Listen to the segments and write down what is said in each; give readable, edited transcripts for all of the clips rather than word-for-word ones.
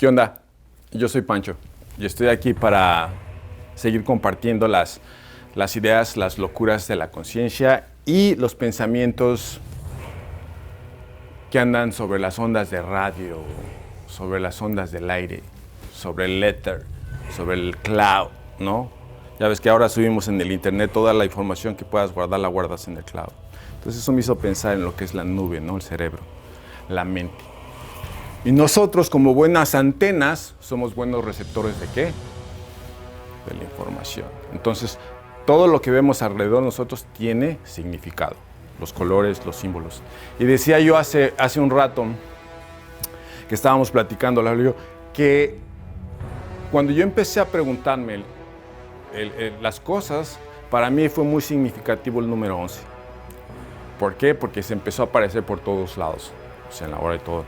¿Qué onda? Yo soy Pancho y estoy aquí para seguir compartiendo las ideas, las locuras de la conciencia y los pensamientos que andan sobre las ondas de radio, sobre las ondas del aire, sobre el éter, sobre el cloud, ¿no? Ya ves que ahora subimos en el internet toda la información que puedas guardar, la guardas en el cloud. Entonces eso me hizo pensar en lo que es la nube, ¿no? El cerebro, la mente. Y nosotros, como buenas antenas, somos buenos receptores ¿de qué? De la información. Entonces, todo lo que vemos alrededor de nosotros tiene significado. Los colores, los símbolos. Y decía yo hace un rato que estábamos platicando, que cuando yo empecé a preguntarme las cosas, para mí fue muy significativo el número 11. ¿Por qué? Porque se empezó a aparecer por todos lados. O sea, en la hora de todo.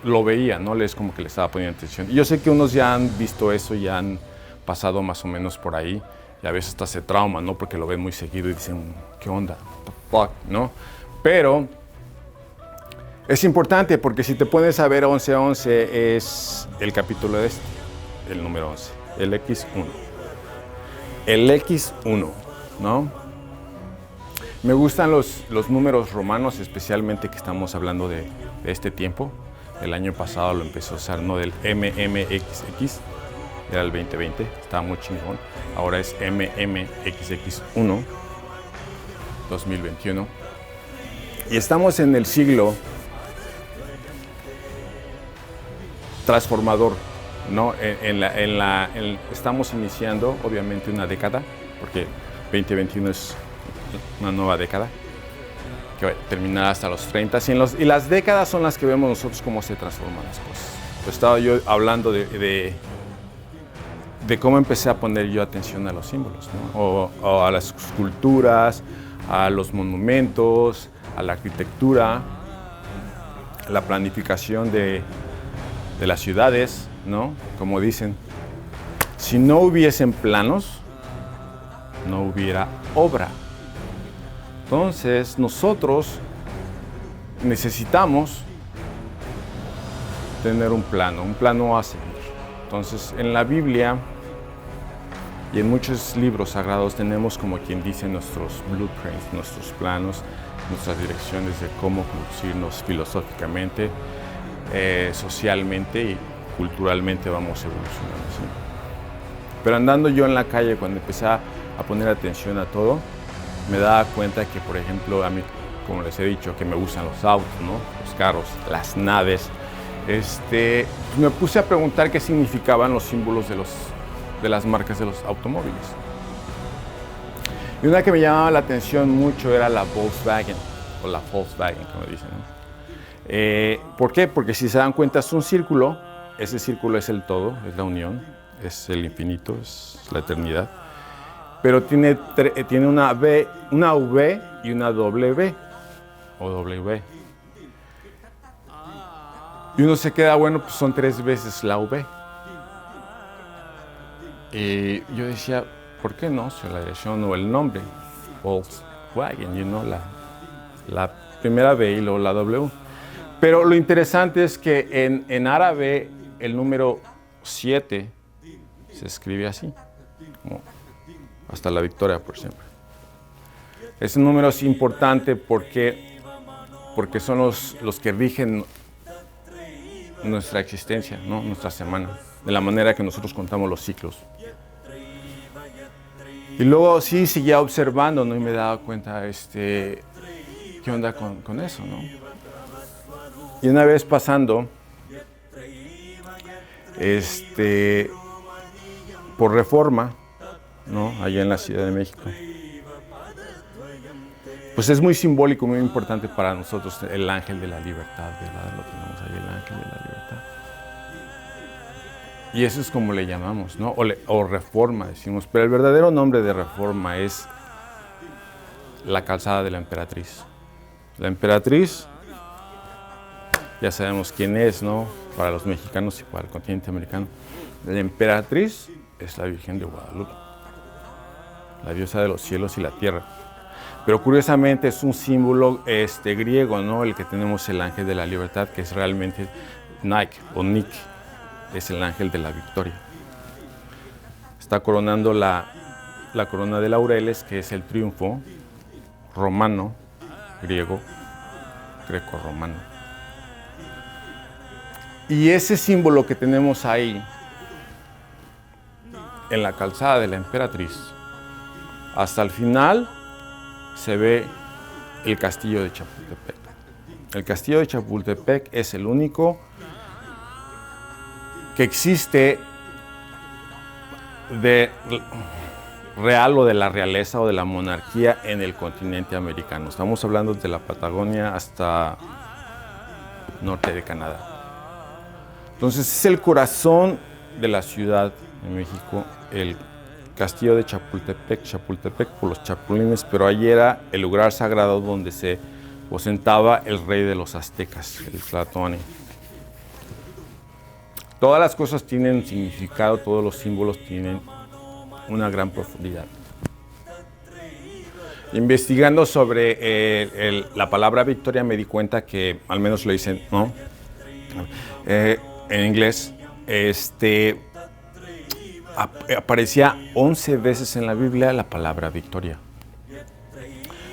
Lo veía, ¿no? Es como que le estaba poniendo atención. Y yo sé que unos ya han visto eso, ya han pasado más o menos por ahí. Y a veces hasta se trauman, ¿no? Porque lo ven muy seguido y dicen, ¿qué onda? What the fuck, ¿no? Pero es importante porque si te pones a ver 11-11 es el capítulo de el número 11, el X1. El X1, ¿no? Me gustan los números romanos, especialmente que estamos hablando de este tiempo. El año pasado lo empezó a usar, ¿no? Del MMXX, era el 2020, estaba muy chingón. Ahora es MMXX1, 2021. Y estamos en el siglo transformador, ¿no? Estamos iniciando, obviamente, una década, porque 2021 es una nueva década que terminará hasta los 30 y las décadas son las que vemos nosotros cómo se transforman las cosas. Pues estaba yo hablando de cómo empecé a poner yo atención a los símbolos, ¿no? o a las esculturas, a los monumentos, a la arquitectura, a la planificación de las ciudades, ¿no? Como dicen, si no hubiesen planos, no hubiera obra. Entonces, nosotros necesitamos tener un plano a seguir. Entonces, en la Biblia y en muchos libros sagrados tenemos, como quien dice, nuestros blueprints, nuestros planos, nuestras direcciones de cómo conducirnos filosóficamente, socialmente y culturalmente vamos evolucionando, ¿sí? Pero andando yo en la calle, cuando empecé a poner atención a todo, me daba cuenta que, por ejemplo, a mí, como les he dicho, que me gustan los autos, ¿no? Los carros, las naves. Me puse a preguntar qué significaban los símbolos de las marcas de los automóviles. Y una que me llamaba la atención mucho era la Volkswagen, o la Volkswagen, como dicen, ¿no? ¿Por qué? Porque si se dan cuenta es un círculo, ese círculo es el todo, es la unión, es el infinito, es la eternidad. Pero tiene una V y una W, o W. Y uno se queda, bueno, pues son 3 veces la V. Y yo decía, ¿por qué no? Si la dirección o el nombre, Volkswagen, la primera V y luego la W. Pero lo interesante es que en árabe el número 7 se escribe así, como hasta la victoria por siempre. Ese número es importante porque son los que rigen nuestra existencia, ¿no? Nuestra semana, de la manera que nosotros contamos los ciclos. Y luego sí seguía observando, ¿no? Y me daba cuenta, ¿qué onda con eso, no? Y una vez pasando, por Reforma, ¿no? Allá en la Ciudad de México. Pues es muy simbólico, muy importante para nosotros el ángel de la libertad, ¿verdad? Lo tenemos ahí, el ángel de la libertad. Y eso es como le llamamos, ¿no? O Reforma, decimos. Pero el verdadero nombre de Reforma es la calzada de la emperatriz. La emperatriz, ya sabemos quién es, ¿no? Para los mexicanos y para el continente americano. La emperatriz es la Virgen de Guadalupe, la diosa de los cielos y la tierra. Pero curiosamente es un símbolo griego, ¿no? El que tenemos el ángel de la libertad, que es realmente Nike o Nick, es el ángel de la victoria. Está coronando la corona de laureles, que es el triunfo romano, griego, greco-romano. Y ese símbolo que tenemos ahí, en la calzada de la emperatriz, hasta el final se ve el castillo de Chapultepec. El castillo de Chapultepec es el único que existe de real o de la realeza o de la monarquía en el continente americano. Estamos hablando de la Patagonia hasta norte de Canadá. Entonces es el corazón de la ciudad de México, el castillo de Chapultepec, Chapultepec por los chapulines, pero allí era el lugar sagrado donde se ostentaba el rey de los aztecas, el Tlatoani. Todas las cosas tienen un significado, todos los símbolos tienen una gran profundidad. Investigando sobre la palabra victoria me di cuenta que, al menos lo dicen, ¿no? En inglés, aparecía 11 veces en la Biblia la palabra victoria.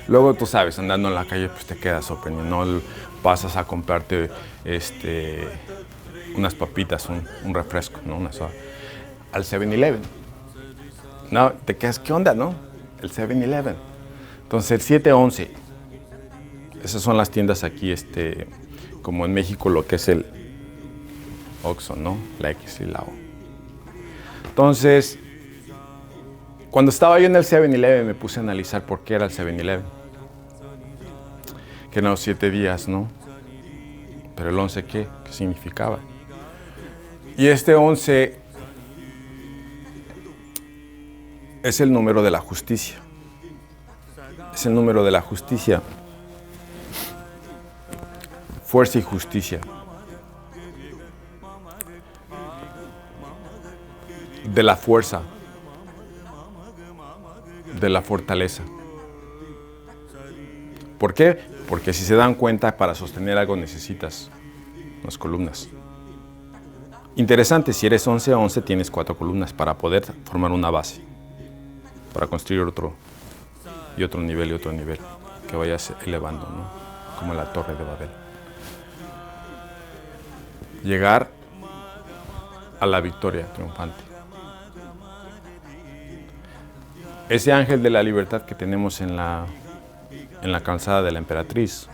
Luego tú sabes, andando en la calle, pues te quedas sorprendido, ¿no? Pasas a comprarte unas papitas, un refresco, ¿no? Una soda, al 7-Eleven. No, te quedas, ¿qué onda, no? El 7-Eleven. Entonces, el 7-11. Esas son las tiendas aquí, como en México, lo que es el Oxxo, ¿no? La X y la O. Entonces, cuando estaba yo en el 7-Eleven, me puse a analizar por qué era el 7-Eleven. Que eran los 7 días, ¿no? Pero el 11, ¿qué significaba? Y este 11 es el número de la justicia. Es el número de la justicia. Fuerza y justicia. De la fuerza. De la fortaleza. ¿Por qué? Porque si se dan cuenta, para sostener algo necesitas unas columnas. Interesante, si eres 11-11 tienes 4 columnas para poder formar una base, para construir otro nivel, que vayas elevando, ¿no? Como la Torre de Babel. Llegar a la victoria triunfante. Ese ángel de la libertad que tenemos en la calzada de la emperatriz,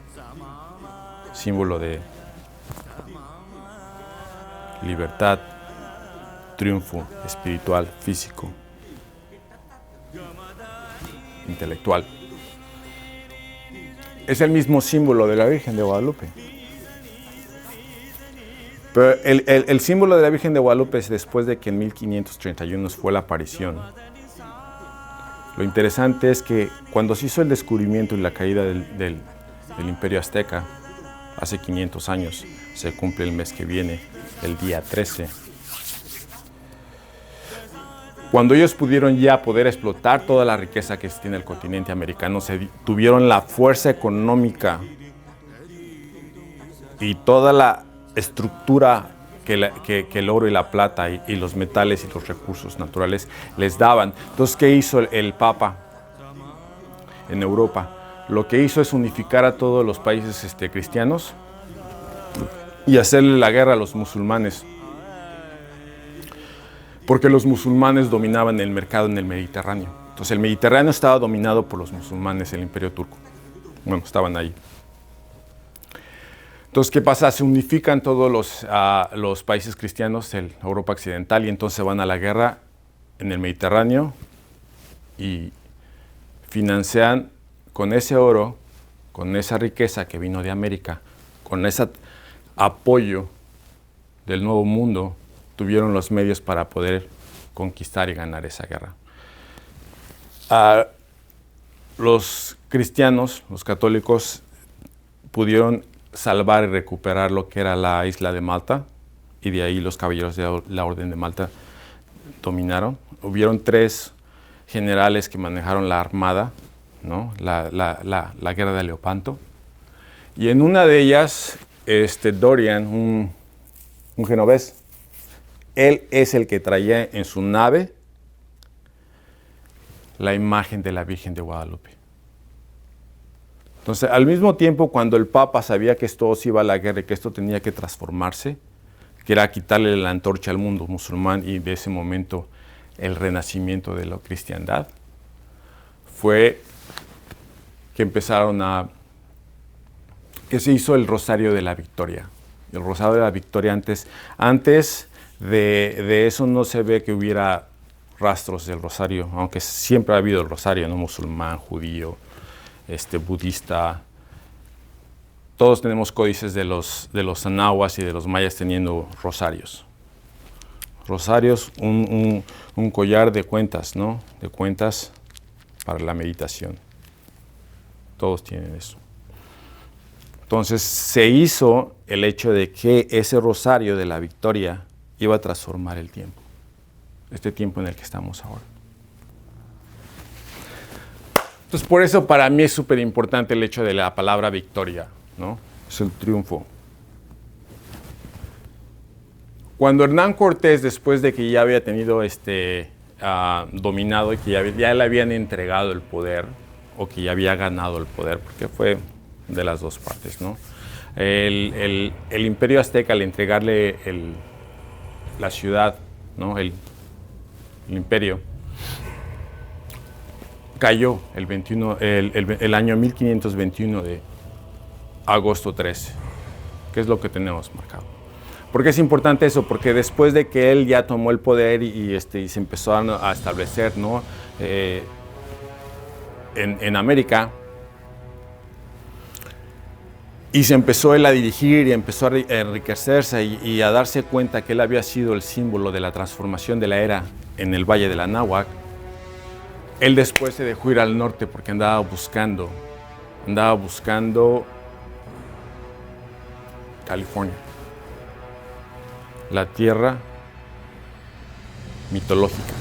símbolo de libertad, triunfo espiritual, físico, intelectual. Es el mismo símbolo de la Virgen de Guadalupe. Pero el símbolo de la Virgen de Guadalupe es después de que en 1531 fue la aparición. Lo interesante es que cuando se hizo el descubrimiento y la caída del Imperio Azteca, hace 500 años, se cumple el mes que viene, el día 13. Cuando ellos pudieron ya poder explotar toda la riqueza que tiene el continente americano, tuvieron la fuerza económica y toda la estructura que el oro y la plata y los metales y los recursos naturales les daban. Entonces, ¿qué hizo el Papa en Europa? Lo que hizo es unificar a todos los países cristianos y hacerle la guerra a los musulmanes. Porque los musulmanes dominaban el mercado en el Mediterráneo. Entonces el Mediterráneo estaba dominado por los musulmanes, el Imperio Turco. Bueno, estaban ahí. Entonces, ¿qué pasa? Se unifican todos los países cristianos, Europa Occidental, y entonces van a la guerra en el Mediterráneo y financian con ese oro, con esa riqueza que vino de América, con ese apoyo del Nuevo Mundo, tuvieron los medios para poder conquistar y ganar esa guerra. Los cristianos, los católicos, pudieron salvar y recuperar lo que era la isla de Malta, y de ahí los caballeros de la Orden de Malta dominaron. Hubieron 3 generales que manejaron la armada, ¿no? la guerra de Lepanto, y en una de ellas Dorian, un genovés, Él es el que traía en su nave la imagen de la Virgen de Guadalupe. Entonces, al mismo tiempo, cuando el Papa sabía que esto se iba a la guerra y que esto tenía que transformarse, que era quitarle la antorcha al mundo musulmán y de ese momento el renacimiento de la cristiandad, fue que que se hizo el Rosario de la Victoria. El Rosario de la Victoria antes de eso no se ve que hubiera rastros del Rosario, aunque siempre ha habido el Rosario, ¿no? Musulmán, judío, budista. Todos tenemos códices de los anahuas y de los mayas teniendo rosarios. Rosarios, un collar de cuentas, ¿no? De cuentas para la meditación. Todos tienen eso. Entonces se hizo el hecho de que ese rosario de la victoria iba a transformar el tiempo. Este tiempo en el que estamos ahora. Entonces por eso para mí es súper importante el hecho de la palabra victoria, ¿no? Es el triunfo. Cuando Hernán Cortés, después de que ya había tenido dominado y que ya le habían entregado el poder, o que ya había ganado el poder, porque fue de las dos partes, ¿no? El imperio azteca, al entregarle la ciudad, ¿no? El imperio, cayó el año 1521 de agosto 13, que es lo que tenemos marcado. ¿Por qué es importante eso? Porque después de que él ya tomó el poder y se empezó a establecer, ¿no? En América, y se empezó él a dirigir y empezó a enriquecerse y a darse cuenta que él había sido el símbolo de la transformación de la era en el Valle de la Anáhuac, él después se dejó ir al norte porque andaba buscando California, la tierra mitológica.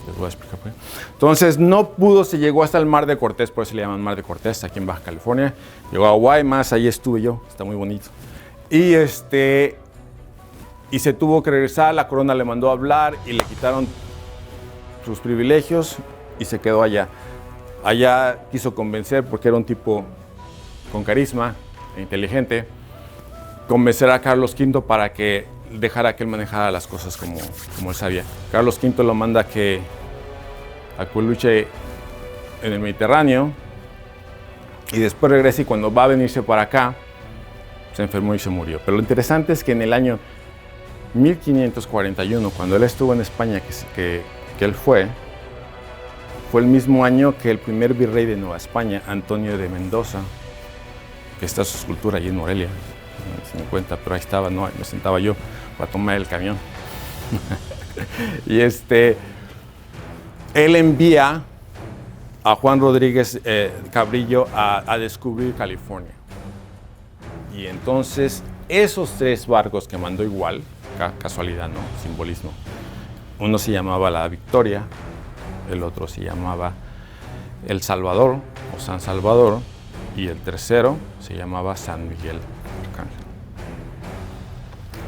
Les voy a explicar por qué. Entonces no pudo, se llegó hasta el Mar de Cortés, por eso le llaman Mar de Cortés, aquí en Baja California. Llegó a Guaymas, ahí estuve yo, está muy bonito. Y se tuvo que regresar, la corona le mandó a hablar y le quitaron sus privilegios y se quedó allá. Allá quiso convencer, porque era un tipo con carisma e inteligente, convencer a Carlos V para que dejara que él manejara las cosas como él sabía. Carlos V lo manda que luche en el Mediterráneo y después regresa, y cuando va a venirse para acá se enfermó y se murió. Pero lo interesante es que en el año 1541, cuando él estuvo en España, que él fue el mismo año que el primer virrey de Nueva España, Antonio de Mendoza, que está su escultura allí en Morelia, no se me cuenta, pero ahí estaba, no, me sentaba yo para tomar el camión. Y él envía a Juan Rodríguez Cabrillo a descubrir California. Y entonces esos tres barcos que mandó igual, casualidad, ¿no? Simbolismo. Uno se llamaba La Victoria, el otro se llamaba El Salvador o San Salvador, y el tercero se llamaba San Miguel Arcángel.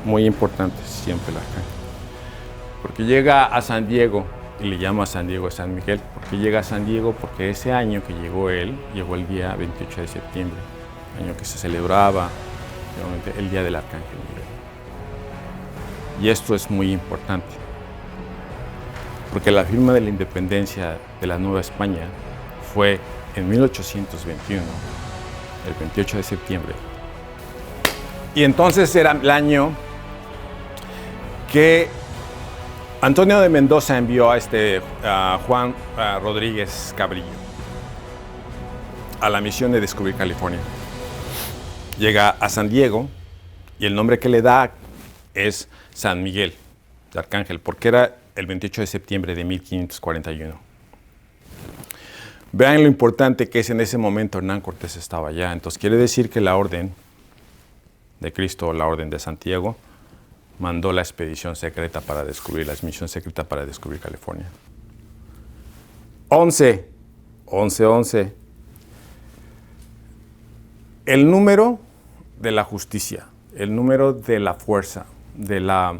Muy importante siempre el arcángel. Porque llega a San Diego, y le llama a San Diego a San Miguel, porque llega a San Diego porque ese año que llegó él, llegó el día 28 de septiembre, año que se celebraba el Día del Arcángel Miguel. Y esto es muy importante, porque la firma de la independencia de la Nueva España fue en 1821, el 28 de septiembre. Y entonces era el año que Antonio de Mendoza envió a Juan Rodríguez Cabrillo a la misión de descubrir California. Llega a San Diego y el nombre que le da es San Miguel de Arcángel, porque era el 28 de septiembre de 1541. Vean lo importante que es en ese momento. Hernán Cortés estaba allá, entonces quiere decir que la Orden de Cristo, o la Orden de Santiago, mandó la expedición secreta para descubrir, la misión secreta para descubrir California. 11. El número de la justicia, el número de la fuerza, de la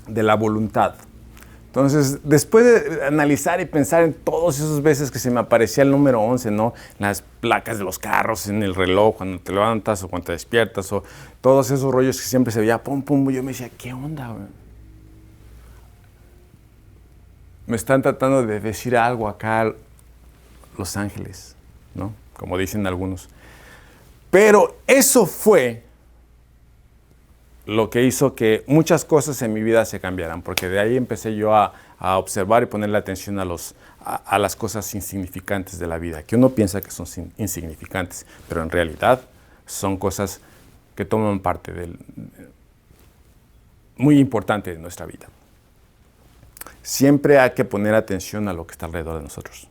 de la voluntad. Entonces, después de analizar y pensar en todas esas veces que se me aparecía el número 11, ¿no? Las placas de los carros, en el reloj, cuando te levantas o cuando te despiertas, o todos esos rollos que siempre se veía, pum, pum, yo me decía, ¿qué onda, güey? Me están tratando de decir algo acá Los Ángeles, ¿no? Como dicen algunos. Pero eso fue lo que hizo que muchas cosas en mi vida se cambiaran, porque de ahí empecé yo a observar y ponerle atención a las cosas insignificantes de la vida, que uno piensa que son insignificantes, pero en realidad son cosas que toman parte muy importante de nuestra vida. Siempre hay que poner atención a lo que está alrededor de nosotros.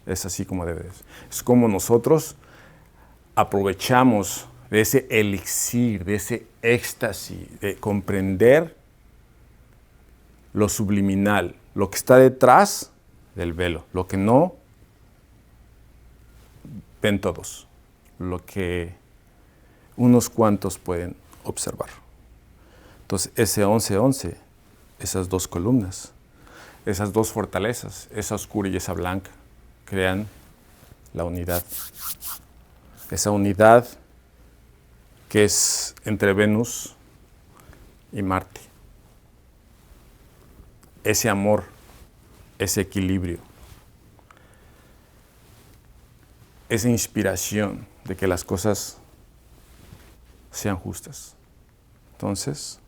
Es así como debe ser. Es como nosotros aprovechamos de ese elixir, de ese éxtasis, de comprender lo subliminal, lo que está detrás del velo, lo que no ven todos, lo que unos cuantos pueden observar. Entonces, ese 11-11, esas dos columnas, esas dos fortalezas, esa oscura y esa blanca, crean la unidad. Esa unidad que es entre Venus y Marte. Ese amor, ese equilibrio, esa inspiración de que las cosas sean justas. Entonces,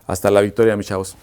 hasta la victoria, mis chavos.